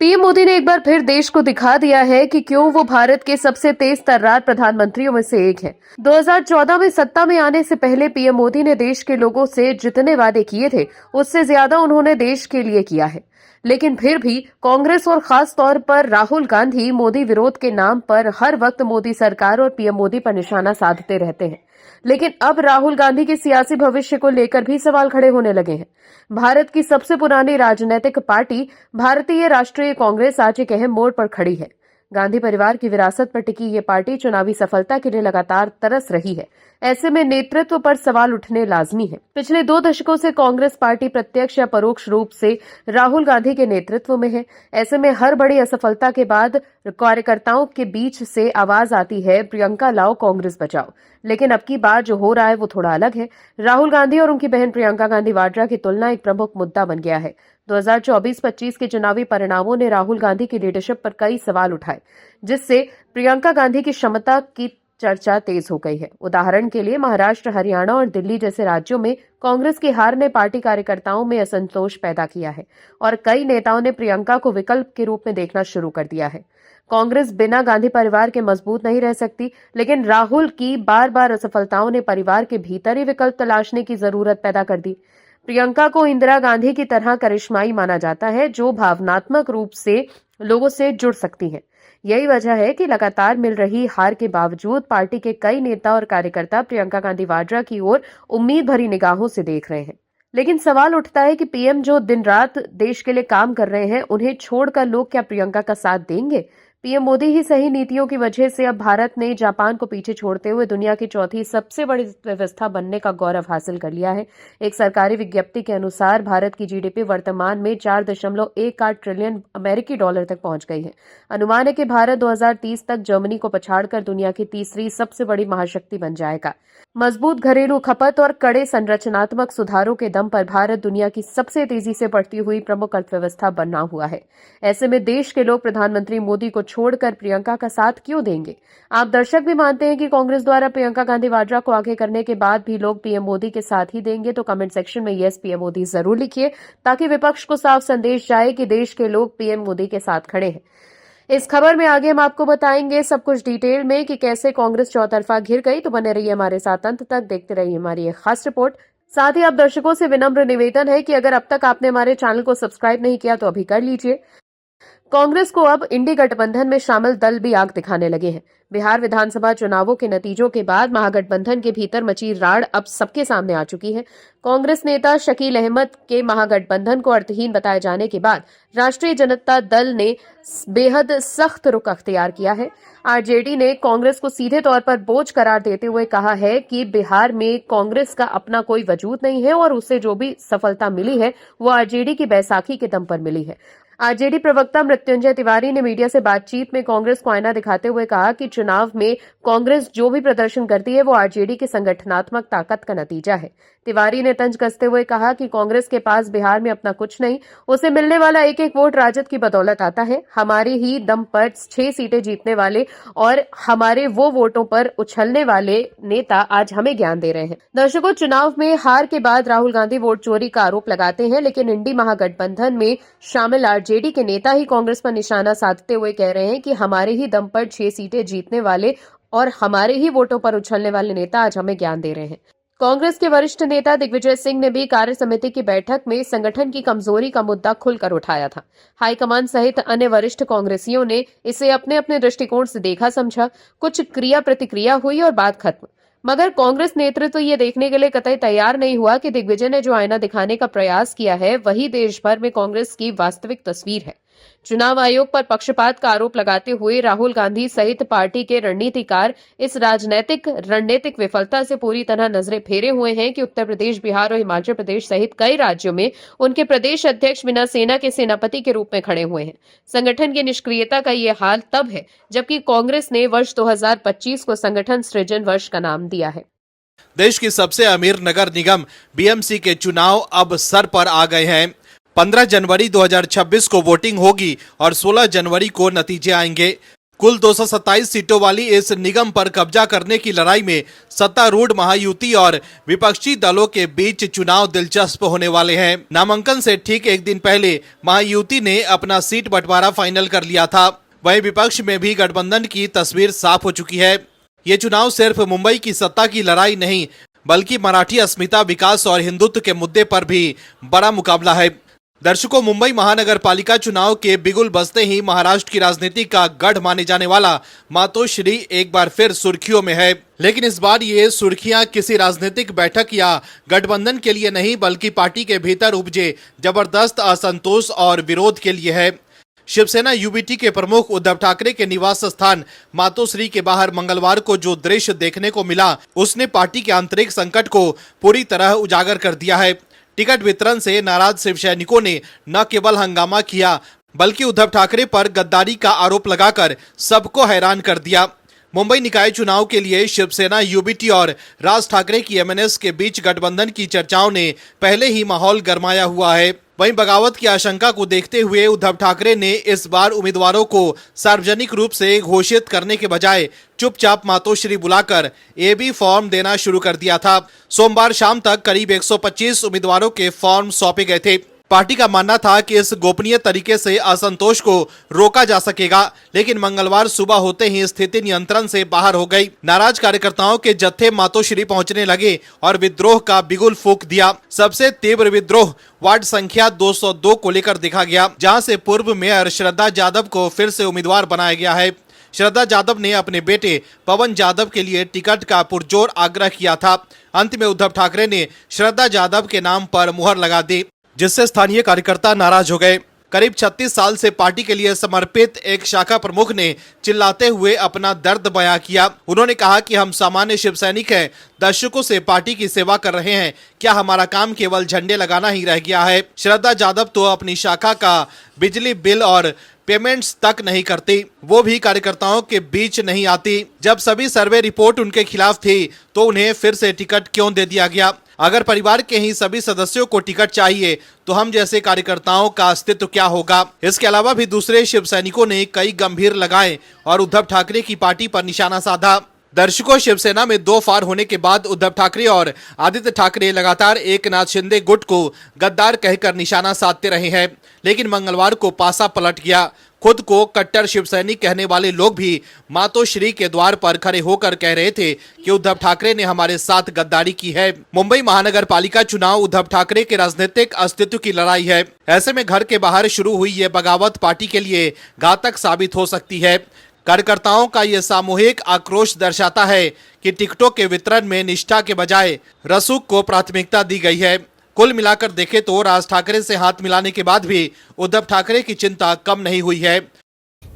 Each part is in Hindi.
पीएम मोदी ने एक बार फिर देश को दिखा दिया है कि क्यों वो भारत के सबसे तेज तर्रार प्रधानमंत्रियों में से एक है। 2014 में सत्ता में आने से पहले पीएम मोदी ने देश के लोगों से जितने वादे किए थे, उससे ज्यादा उन्होंने देश के लिए किया है। लेकिन फिर भी कांग्रेस और खास तौर पर राहुल गांधी मोदी विरोध के नाम पर हर वक्त मोदी सरकार और पीएम मोदी पर निशाना साधते रहते हैं। लेकिन अब राहुल गांधी के सियासी भविष्य को लेकर भी सवाल खड़े होने लगे हैं। भारत की सबसे पुरानी राजनीतिक पार्टी भारतीय राष्ट्रीय कांग्रेस आज एक अहम मोड़ पर खड़ी है। गांधी परिवार की विरासत पर टिकी ये पार्टी चुनावी सफलता के लिए लगातार तरस रही है। ऐसे में नेतृत्व पर सवाल उठने लाजमी है। पिछले 2 दशकों से कांग्रेस पार्टी प्रत्यक्ष या परोक्ष रूप से राहुल गांधी के नेतृत्व में है। ऐसे में हर बड़ी असफलता के बाद कार्यकर्ताओं के बीच से आवाज आती है, प्रियंका लाओ, कांग्रेस बचाओ। लेकिन अब की बार जो हो रहा है वो थोड़ा अलग है। राहुल गांधी और उनकी बहन प्रियंका गांधी वाड्रा की तुलना एक प्रमुख मुद्दा बन गया है। 2024-25 के चुनावी परिणामों ने राहुल गांधी की लीडरशिप पर कई सवाल उठाए, जिससे प्रियंका गांधी की क्षमता की चर्चा तेज हो गई है। उदाहरण के लिए महाराष्ट्र, हरियाणा और दिल्ली जैसे राज्यों में कांग्रेस की हार ने पार्टी कार्यकर्ताओं में असंतोष पैदा किया है और कई नेताओं ने प्रियंका को विकल्प के रूप में देखना शुरू कर दिया है। कांग्रेस बिना गांधी परिवार के मजबूत नहीं रह सकती, लेकिन राहुल की बार बार असफलताओं ने परिवार के भीतर ही विकल्प तलाशने की जरूरत पैदा कर दी। प्रियंका को इंदिरा गांधी की तरह करिश्माई माना जाता है, जो भावनात्मक रूप से लोगों से जुड़ सकती हैं। यही वजह है कि लगातार मिल रही हार के बावजूद पार्टी के कई नेता और कार्यकर्ता प्रियंका गांधी वाड्रा की ओर उम्मीद भरी निगाहों से देख रहे हैं। लेकिन सवाल उठता है कि पीएम जो दिन रात देश के लिए काम कर रहे हैं, उन्हें छोड़कर लोग क्या प्रियंका का साथ देंगे? पीएम मोदी ही सही नीतियों की वजह से अब भारत ने जापान को पीछे छोड़ते हुए दुनिया की चौथी सबसे बड़ी व्यवस्था बनने का गौरव हासिल कर लिया है। एक सरकारी विज्ञप्ति के अनुसार भारत की जीडीपी वर्तमान में 4.18 ट्रिलियन अमेरिकी डॉलर तक पहुंच गई है। अनुमान है कि भारत 2030 तक जर्मनी को पछाड़कर दुनिया की तीसरी सबसे बड़ी महाशक्ति बन जाएगा। मजबूत घरेलू खपत और कड़े संरचनात्मक सुधारों के दम पर भारत दुनिया की सबसे तेजी से बढ़ती हुई प्रमुख अर्थव्यवस्था बना हुआ है। ऐसे में देश के लोग प्रधानमंत्री मोदी को छोड़कर प्रियंका का साथ क्यों देंगे? आप दर्शक भी मानते हैं कि कांग्रेस द्वारा प्रियंका गांधी वाड्रा को आगे करने के बाद भी लोग पीएम मोदी के साथ ही देंगे? तो कमेंट सेक्शन में यस पीएम मोदी जरूर लिखिए, ताकि विपक्ष को साफ संदेश जाए कि देश के लोग पीएम मोदी के साथ खड़े हैं। इस खबर में आगे हम आपको बताएंगे सब कुछ डिटेल में कि कैसे कांग्रेस चौतरफा घिर गई। तो बने रहिए हमारे साथ अंत तक, देखते रहिए हमारी ये खास रिपोर्ट। साथ ही आप दर्शकों से विनम्र निवेदन है कि अगर अब तक आपने हमारे चैनल को सब्सक्राइब नहीं किया तो अभी कर लीजिए। कांग्रेस को अब इंडी गठबंधन में शामिल दल भी आग दिखाने लगे हैं। बिहार विधानसभा चुनावों के नतीजों के बाद महागठबंधन के भीतर मची राड़ अब सबके सामने आ चुकी है। कांग्रेस नेता शकील अहमद के महागठबंधन को अर्थहीन बताए जाने के बाद राष्ट्रीय जनता दल ने बेहद सख्त रुख अख्तियार किया है। आरजेडी ने कांग्रेस को सीधे तौर पर बोझ करार देते हुए कहा है कि बिहार में कांग्रेस का अपना कोई वजूद नहीं है और उसे जो भी सफलता मिली है वो आरजेडी की बैसाखी के दम पर मिली है। आरजेडी प्रवक्ता मृत्युंजय तिवारी ने मीडिया से बातचीत में कांग्रेस को आईना दिखाते हुए कहा कि चुनाव में कांग्रेस जो भी प्रदर्शन करती है वो आरजेडी की संगठनात्मक ताकत का नतीजा है। तिवारी ने तंज कसते हुए कहा कि कांग्रेस के पास बिहार में अपना कुछ नहीं, उसे मिलने वाला एक एक वोट राजद की बदौलत आता है। हमारे ही दम पर 6 सीटें जीतने वाले और हमारे वो वोटों पर उछलने वाले नेता आज हमें ज्ञान दे रहे हैं। दर्शकों, चुनाव में हार के बाद राहुल गांधी वोट चोरी का आरोप लगाते हैं, लेकिन इंडी महागठबंधन में शामिल आरजेडी के नेता ही कांग्रेस पर निशाना साधते हुए कह रहे हैं कि हमारे ही दम पर 6 सीटें जीतने वाले और हमारे ही वोटों पर उछलने वाले नेता आज हमें ज्ञान दे रहे हैं। कांग्रेस के वरिष्ठ नेता दिग्विजय सिंह ने भी कार्य समिति की बैठक में संगठन की कमजोरी का मुद्दा खुलकर उठाया था। हाईकमान सहित अन्य वरिष्ठ कांग्रेसियों ने इसे अपने अपने दृष्टिकोण से देखा समझा, कुछ क्रिया प्रतिक्रिया हुई और बात खत्म। मगर कांग्रेस नेतृत्व ये देखने के लिए कतई तैयार नहीं हुआ कि दिग्विजय ने जो आईना दिखाने का प्रयास किया है वही देश भर में कांग्रेस की वास्तविक तस्वीर है। चुनाव आयोग पर पक्षपात का आरोप लगाते हुए राहुल गांधी सहित पार्टी के रणनीतिकार इस रणनीतिक विफलता से पूरी तरह नजरें फेरे हुए हैं कि उत्तर प्रदेश, बिहार और हिमाचल प्रदेश सहित कई राज्यों में उनके प्रदेश अध्यक्ष बिना सेना के सेनापति के रूप में खड़े हुए हैं। संगठन की निष्क्रियता का ये हाल तब है जबकि कांग्रेस ने वर्ष 2025 को संगठन सृजन वर्ष का नाम दिया है। देश की सबसे अमीर नगर निगम बीएमसी के चुनाव अब सर पर आ गए हैं। 15 जनवरी 2026 को वोटिंग होगी और 16 जनवरी को नतीजे आएंगे। कुल 227 सीटों वाली इस निगम पर कब्जा करने की लड़ाई में सत्तारूढ़ महायुति और विपक्षी दलों के बीच चुनाव दिलचस्प होने वाले हैं। नामांकन से ठीक एक दिन पहले महायुति ने अपना सीट बंटवारा फाइनल कर लिया था। वहीं विपक्ष में भी गठबंधन की तस्वीर साफ हो चुकी है। ये चुनाव सिर्फ मुंबई की सत्ता की लड़ाई नहीं, बल्कि मराठी अस्मिता, विकास और हिंदुत्व के मुद्दे पर भी बड़ा मुकाबला है। दर्शकों, मुंबई महानगर पालिका चुनाव के बिगुल बजते ही महाराष्ट्र की राजनीति का गढ़ माने जाने वाला मातोश्री एक बार फिर सुर्खियों में है। लेकिन इस बार ये सुर्खियां किसी राजनीतिक बैठक या गठबंधन के लिए नहीं, बल्कि पार्टी के भीतर उपजे जबरदस्त असंतोष और विरोध के लिए है। शिवसेना यूबीटी के प्रमुख उद्धव ठाकरे के निवास स्थान मातोश्री के बाहर मंगलवार को जो दृश्य देखने को मिला, उसने पार्टी के आंतरिक संकट को पूरी तरह उजागर कर दिया है। टिकट वितरण से नाराज शिव सैनिकों ने न केवल हंगामा किया, बल्कि उद्धव ठाकरे पर गद्दारी का आरोप लगाकर सबको हैरान कर दिया। मुंबई निकाय चुनाव के लिए शिवसेना यूबीटी और राज ठाकरे की एमएनएस के बीच गठबंधन की चर्चाओं ने पहले ही माहौल गरमाया हुआ है। वहीं बगावत की आशंका को देखते हुए उद्धव ठाकरे ने इस बार उम्मीदवारों को सार्वजनिक रूप से घोषित करने के बजाय चुपचाप मातोश्री बुलाकर एबी फॉर्म देना शुरू कर दिया था। सोमवार शाम तक करीब 125 उम्मीदवारों के फॉर्म सौंपे गए थे। पार्टी का मानना था कि इस गोपनीय तरीके से असंतोष को रोका जा सकेगा, लेकिन मंगलवार सुबह होते ही स्थिति नियंत्रण से बाहर हो गई। नाराज कार्यकर्ताओं के जत्थे मातोश्री पहुंचने लगे और विद्रोह का बिगुल फूंक दिया। सबसे तीव्र विद्रोह वार्ड संख्या 202 को लेकर देखा गया, जहां से पूर्व मेयर श्रद्धा यादव को फिर से उम्मीदवार बनाया गया है। श्रद्धा यादव ने अपने बेटे पवन यादव के लिए टिकट का पुरजोर आग्रह किया था। अंत में उद्धव ठाकरे ने श्रद्धा यादव के नाम पर मुहर लगा दी, जिससे स्थानीय कार्यकर्ता नाराज हो गए। करीब 36 साल से पार्टी के लिए समर्पित एक शाखा प्रमुख ने चिल्लाते हुए अपना दर्द बयां किया। उन्होंने कहा कि हम सामान्य शिव सैनिक हैं, दशकों से पार्टी की सेवा कर रहे हैं। क्या हमारा काम केवल झंडे लगाना ही रह गया है? श्रद्धा यादव तो अपनी शाखा का बिजली बिल और पेमेंट्स तक नहीं करती, वो भी कार्यकर्ताओं के बीच नहीं आती। जब सभी सर्वे रिपोर्ट उनके खिलाफ थी, तो उन्हें फिर से टिकट क्यों दे दिया गया? अगर परिवार के ही सभी सदस्यों को टिकट चाहिए, तो हम जैसे कार्यकर्ताओं का अस्तित्व क्या होगा? इसके अलावा भी दूसरे शिव सैनिकों ने कई गंभीर लगाए और उद्धव ठाकरे की पार्टी पर निशाना साधा। दर्शकों, शिवसेना में 2 फार होने के बाद उद्धव ठाकरे और आदित्य ठाकरे लगातार एकनाथ शिंदे गुट को गद्दार कहकर निशाना साधते रहे हैं, लेकिन मंगलवार को पासा पलट गया। खुद को कट्टर शिव सैनिक कहने वाले लोग भी मातोश्री के द्वार पर खड़े होकर कह रहे थे कि उद्धव ठाकरे ने हमारे साथ गद्दारी की है। मुंबई महानगर पालिका चुनाव उद्धव ठाकरे के राजनीतिक अस्तित्व की लड़ाई है। ऐसे में घर के बाहर शुरू हुई ये बगावत पार्टी के लिए घातक साबित हो सकती है। कार्यकर्ताओं का ये सामूहिक आक्रोश दर्शाता है कि टिकटों के वितरण में निष्ठा के बजाय रसूख को प्राथमिकता दी गई है। कुल मिलाकर देखें तो राज ठाकरे से हाथ मिलाने के बाद भी उद्धव ठाकरे की चिंता कम नहीं हुई है।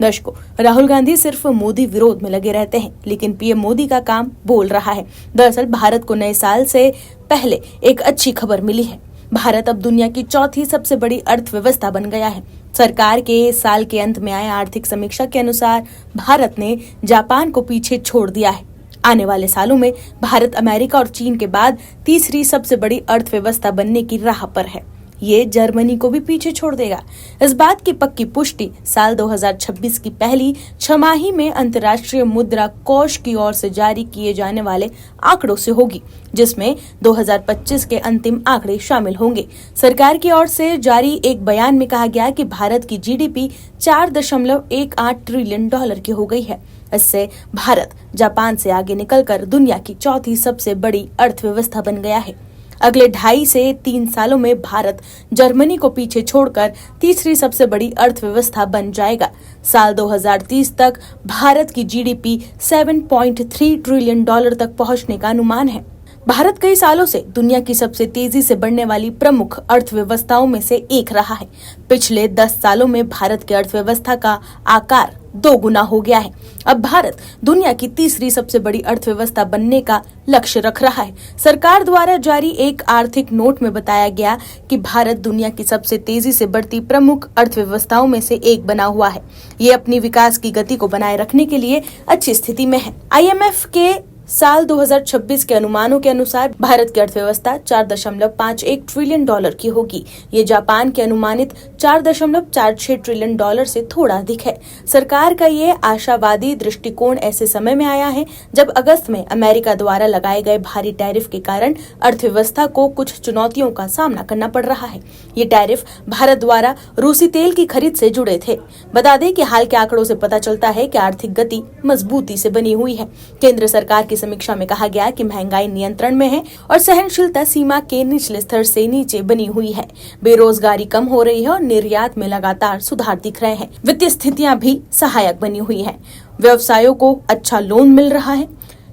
दर्शकों, राहुल गांधी सिर्फ मोदी विरोध में लगे रहते हैं, लेकिन पीएम मोदी का काम बोल रहा है। दरअसल भारत को नए साल से पहले एक अच्छी खबर मिली है। भारत अब दुनिया की चौथी सबसे बड़ी अर्थव्यवस्था बन गया है। सरकार के साल के अंत में आए आर्थिक समीक्षा के अनुसार भारत ने जापान को पीछे छोड़ दिया है। आने वाले सालों में भारत अमेरिका और चीन के बाद तीसरी सबसे बड़ी अर्थव्यवस्था बनने की राह पर है। ये जर्मनी को भी पीछे छोड़ देगा। इस बात की पक्की पुष्टि साल 2026 की पहली छमाही में अंतर्राष्ट्रीय मुद्रा कोष की ओर से जारी किए जाने वाले आंकड़ों से होगी, जिसमें 2025 के अंतिम आंकड़े शामिल होंगे। सरकार की ओर से जारी एक बयान में कहा गया कि भारत की जीडीपी 4.18 ट्रिलियन डॉलर की हो गई है। इससे भारत जापान से आगे निकलकर दुनिया की चौथी सबसे बड़ी अर्थव्यवस्था बन गया है। अगले 2.5 से 3 सालों में भारत जर्मनी को पीछे छोड़कर तीसरी सबसे बड़ी अर्थव्यवस्था बन जाएगा। साल 2030 तक भारत की जीडीपी 7.3 ट्रिलियन डॉलर तक पहुंचने का अनुमान है। भारत कई सालों से दुनिया की सबसे तेजी से बढ़ने वाली प्रमुख अर्थव्यवस्थाओं में से एक रहा है। पिछले 10 सालों में भारत की अर्थव्यवस्था का आकार 2 गुना हो गया है। अब भारत दुनिया की तीसरी सबसे बड़ी अर्थव्यवस्था बनने का लक्ष्य रख रहा है। सरकार द्वारा जारी एक आर्थिक नोट में बताया गया कि भारत दुनिया की सबसे तेजी से बढ़ती प्रमुख अर्थव्यवस्थाओं में से एक बना हुआ है। ये अपनी विकास की गति को बनाए रखने के लिए अच्छी स्थिति में है। IMF के साल 2026 के अनुमानों के अनुसार भारत की अर्थव्यवस्था 4.51 ट्रिलियन डॉलर की होगी। ये जापान के अनुमानित 4.46 ट्रिलियन डॉलर से थोड़ा अधिक है। सरकार का ये आशावादी दृष्टिकोण ऐसे समय में आया है जब अगस्त में अमेरिका द्वारा लगाए गए भारी टैरिफ के कारण अर्थव्यवस्था को कुछ चुनौतियों का सामना करना पड़ रहा है। ये टैरिफ भारत द्वारा रूसी तेल की खरीद से जुड़े थे। बता दें कि हाल के आंकड़ों से पता चलता है कि आर्थिक गति मजबूती से बनी हुई है। केंद्र सरकार की समीक्षा में कहा गया कि महंगाई नियंत्रण में है और सहनशीलता सीमा के निचले स्तर से नीचे बनी हुई है। बेरोजगारी कम हो रही है और निर्यात में लगातार सुधार दिख रहे हैं। वित्तीय स्थितियां भी सहायक बनी हुई है। व्यवसायों को अच्छा लोन मिल रहा है।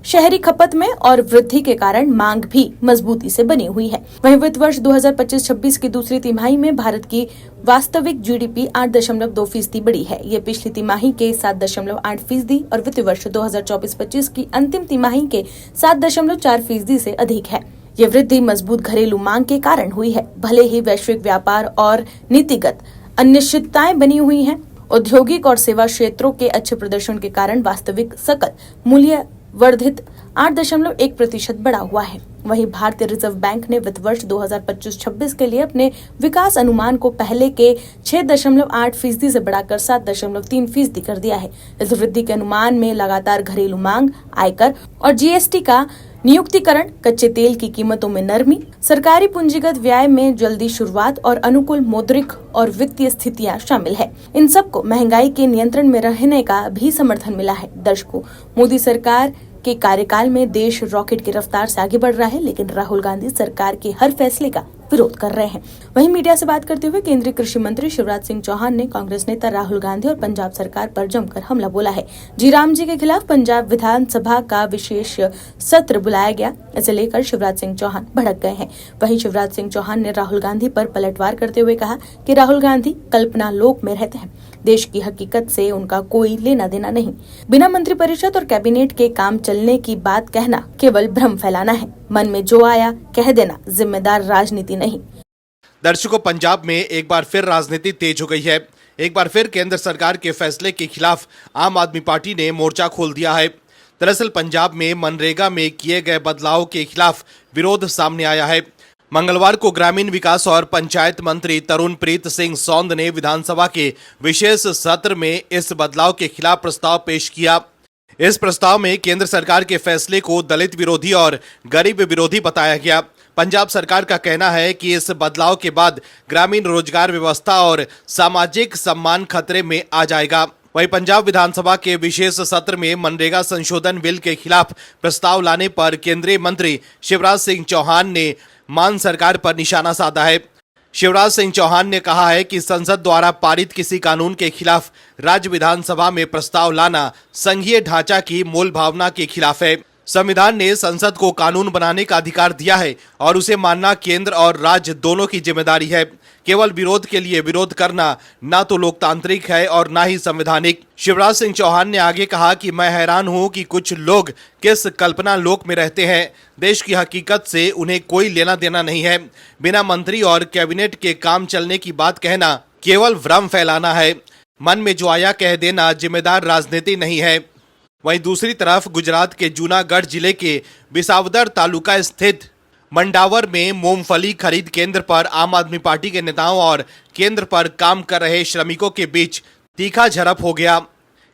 शहरी खपत में और वृद्धि के कारण मांग भी मजबूती से बनी हुई है। वहीं वित्त वर्ष 2025-26 की दूसरी तिमाही में भारत की वास्तविक जीडीपी 8.2% बढ़ी है। ये पिछली तिमाही के 7.8% और वित्त वर्ष 2024-25 की अंतिम तिमाही के 7.4% से अधिक है। ये वृद्धि मजबूत घरेलू मांग के कारण हुई है। भले ही वैश्विक व्यापार और नीतिगत अनिश्चितताएं बनी हुई हैं, औद्योगिक और सेवा क्षेत्रों के अच्छे प्रदर्शन के कारण वास्तविक सकल मूल्य वर्धित 8.1% बढ़ा हुआ है। वहीं भारतीय रिजर्व बैंक ने वित्त वर्ष 2025-26 के लिए अपने विकास अनुमान को पहले के 6.8% से बढ़ाकर 7.3% कर दिया है। इस वृद्धि के अनुमान में लगातार घरेलू मांग, आयकर और जीएसटी का नियुक्तिकरण, कच्चे तेल की कीमतों में नरमी, सरकारी पूंजीगत व्यय में जल्दी शुरुआत और अनुकूल मौद्रिक और वित्तीय स्थितियां शामिल है। इन सबको महंगाई के नियंत्रण में रहने का भी समर्थन मिला है। दर्शकों, मोदी सरकार के कार्यकाल में देश रॉकेट की रफ्तार से आगे बढ़ रहा है, लेकिन राहुल गांधी सरकार के हर फैसले का विरोध कर रहे हैं। वहीं मीडिया से बात करते हुए केंद्रीय कृषि मंत्री शिवराज सिंह चौहान ने कांग्रेस नेता राहुल गांधी और पंजाब सरकार पर जमकर हमला बोला है। जीराम जी के खिलाफ पंजाब विधानसभा का विशेष सत्र बुलाया गया। इसे लेकर शिवराज सिंह चौहान भड़क गए हैं। वहीं शिवराज सिंह चौहान ने राहुल गांधी पर पलटवार करते हुए कहा कि राहुल गांधी कल्पना लोक में रहते हैं। देश की हकीकत से उनका कोई लेना देना नहीं। बिना मंत्रिपरिषद और कैबिनेट के काम चलने की बात कहना केवल भ्रम फैलाना है। मन में जो आया कह देना जिम्मेदार राजनीति नहीं। दर्शकों, पंजाब में एक बार फिर राजनीति तेज हो गई है। एक बार फिर केंद्र सरकार के फैसले के खिलाफ आम आदमी पार्टी ने मोर्चा खोल दिया है। दरअसल पंजाब में मनरेगा में किए गए बदलाव के खिलाफ विरोध सामने आया है। मंगलवार को ग्रामीण विकास और पंचायत मंत्री तरुणप्रीत सिंह सौंद ने विधानसभा के विशेष सत्र में इस बदलाव के खिलाफ प्रस्ताव पेश किया। इस प्रस्ताव में केंद्र सरकार के फैसले को दलित विरोधी और गरीब विरोधी बताया गया। पंजाब सरकार का कहना है कि इस बदलाव के बाद ग्रामीण रोजगार व्यवस्था और सामाजिक सम्मान खतरे में आ जाएगा। वहीं पंजाब विधानसभा के विशेष सत्र में मनरेगा संशोधन बिल के खिलाफ प्रस्ताव लाने पर केंद्रीय मंत्री शिवराज सिंह चौहान ने मान सरकार पर निशाना साधा है। शिवराज सिंह चौहान ने कहा है कि संसद द्वारा पारित किसी कानून के खिलाफ राज्य विधानसभा में प्रस्ताव लाना संघीय ढांचा की मूल भावना के खिलाफ है। संविधान ने संसद को कानून बनाने का अधिकार दिया है और उसे मानना केंद्र और राज्य दोनों की जिम्मेदारी है। केवल विरोध के लिए विरोध करना ना तो लोकतांत्रिक है और ना ही संवैधानिक। शिवराज सिंह चौहान ने आगे कहा कि मैं हैरान हूं कि कुछ लोग किस कल्पना लोक में रहते हैं। देश की हकीकत से उन्हें कोई लेना देना नहीं है। बिना मंत्री और कैबिनेट के काम चलने की बात कहना केवल भ्रम फैलाना है। मन में जो आया कह देना जिम्मेदार राजनीति नहीं है। वहीं दूसरी तरफ गुजरात के जूनागढ़ जिले के बिसावदर तालुका स्थित मंडावर में मूंगफली खरीद केंद्र पर आम आदमी पार्टी के नेताओं और केंद्र पर काम कर रहे श्रमिकों के बीच तीखा झड़प हो गया।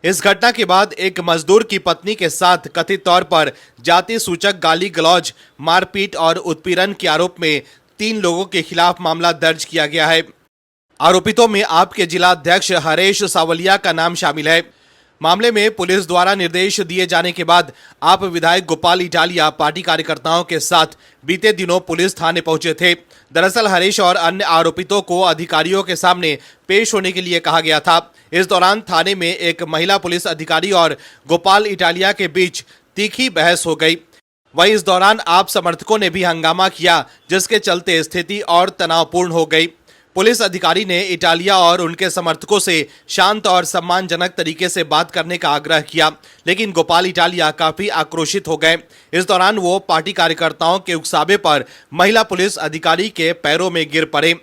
इस घटना के बाद एक मजदूर की पत्नी के साथ कथित तौर पर जाति सूचक गाली गलौज, मारपीट और उत्पीड़न के आरोप में 3 लोगों के खिलाफ मामला दर्ज किया गया है। आरोपितों में आपके जिला अध्यक्ष हरेश सावलिया का नाम शामिल है। मामले में पुलिस द्वारा निर्देश दिए जाने के बाद आप विधायक गोपाल इटालिया पार्टी कार्यकर्ताओं के साथ बीते दिनों पुलिस थाने पहुंचे थे। दरअसल हरीश और अन्य आरोपितों को अधिकारियों के सामने पेश होने के लिए कहा गया था। इस दौरान थाने में एक महिला पुलिस अधिकारी और गोपाल इटालिया के बीच तीखी बहस हो गई। वहीं इस दौरान आप समर्थकों ने भी हंगामा किया, जिसके चलते स्थिति और तनावपूर्ण हो गई। पुलिस अधिकारी ने इटालिया और उनके समर्थकों से शांत और सम्मानजनक तरीके से बात करने का आग्रह किया, लेकिन गोपाल इटालिया काफी आक्रोशित हो गए। इस दौरान वो पार्टी कार्यकर्ताओं के उकसावे पर महिला पुलिस अधिकारी के पैरों में गिर पड़े।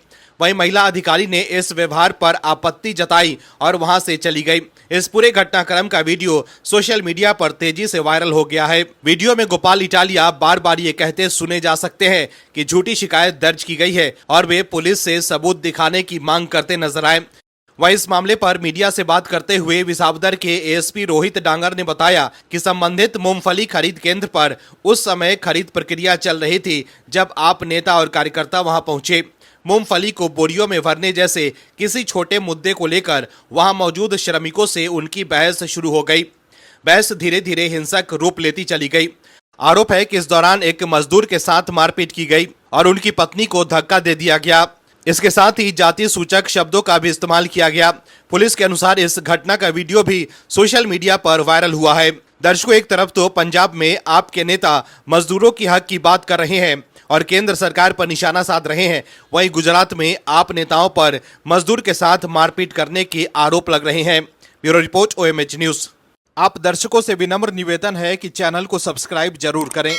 वहीं महिला अधिकारी ने इस व्यवहार पर आपत्ति जताई और वहां से चली गई। इस पूरे घटनाक्रम का वीडियो सोशल मीडिया पर तेजी से वायरल हो गया है। वीडियो में गोपाल इटालिया बार बार ये कहते सुने जा सकते हैं कि झूठी शिकायत दर्ज की गई है और वे पुलिस से सबूत दिखाने की मांग करते नजर आए। वहीं इस मामले पर मीडिया से बात करते हुए विसावदर के एएसपी रोहित डांगर ने बताया कि संबंधित मूंगफली खरीद केंद्र पर उस समय खरीद प्रक्रिया चल रही थी जब आप नेता और कार्यकर्ता वहां पहुंचे। मूंगफली को बोरियों में भरने जैसे किसी छोटे मुद्दे को लेकर वहां मौजूद श्रमिकों से उनकी बहस शुरू हो गई। बहस धीरे धीरे हिंसक रूप लेती चली गई। आरोप है कि इस दौरान एक मजदूर के साथ मारपीट की गई और उनकी पत्नी को धक्का दे दिया गया। इसके साथ ही जाति सूचक शब्दों का भी इस्तेमाल किया गया। पुलिस के अनुसार इस घटना का वीडियो भी सोशल मीडिया पर वायरल हुआ है। दर्शकों, एक तरफ तो पंजाब में आपके नेता मजदूरों की हक की बात कर रहे हैं और केंद्र सरकार पर निशाना साध रहे हैं, वहीं गुजरात में आप नेताओं पर मजदूर के साथ मारपीट करने के आरोप लग रहे हैं। Bureau report OMH news. आप दर्शकों से विनम्र निवेदन है कि चैनल को सब्सक्राइब जरूर करें।